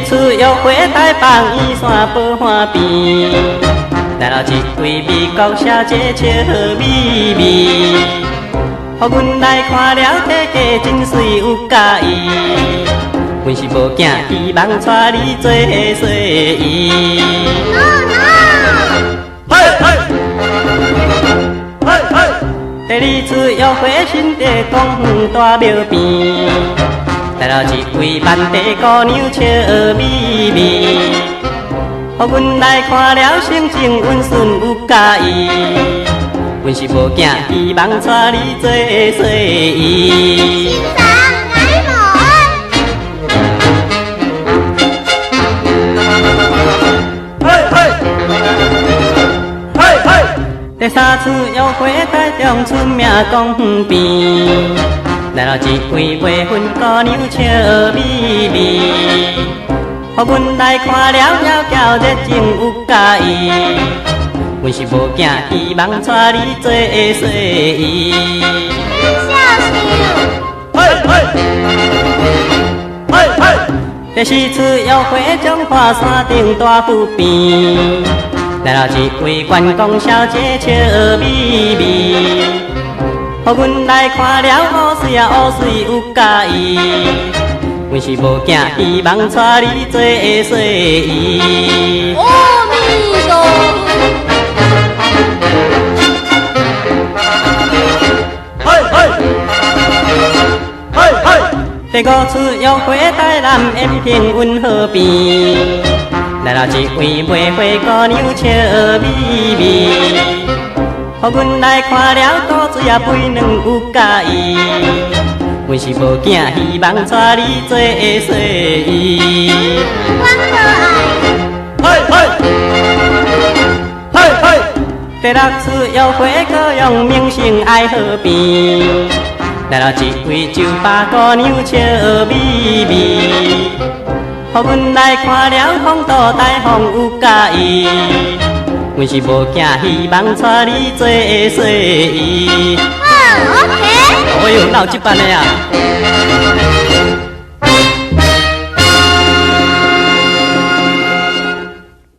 厝约会台北圆山宝华边，来了一位美国小姐笑眯眯，予阮来看了体格真水有介意，阮是无囝，希望带你做随意。嘿嘿嘿嘿，第二次约会新地公园大庙边，来了一位万地姑娘笑眯眯，予阮来看了心情温顺有介意，阮是无囝，希望带你做随意。第三次约会台中出名公园边，来了一位未婚姑娘笑眯眯，予阮来看了窈窕热情有介意，阮是无囝，希望带你做随意。嘿嘿嘿嘿，第四次约会中华山顶大湖边，来了一位关公小姐笑眯眯，予阮来看了乌水啊乌水有介意，阮是无囝，希望带你做随意。阿弥陀佛。嘿嘿嘿嘿，第五次约会台南延平运河边，来了一位玫瑰姑娘笑眯眯，予阮来看了倒水啊肥卵有介意，阮是无囝，希望带你做随意。我可爱。嘿嘿嘿嘿，第六次约会高雄明星爱河边，来了一位酒吧姑娘笑眯眯，予阮来看了风度大风有介意，阮是无囝，希望带你做随意。OK。哦哟，哪有这般的啊？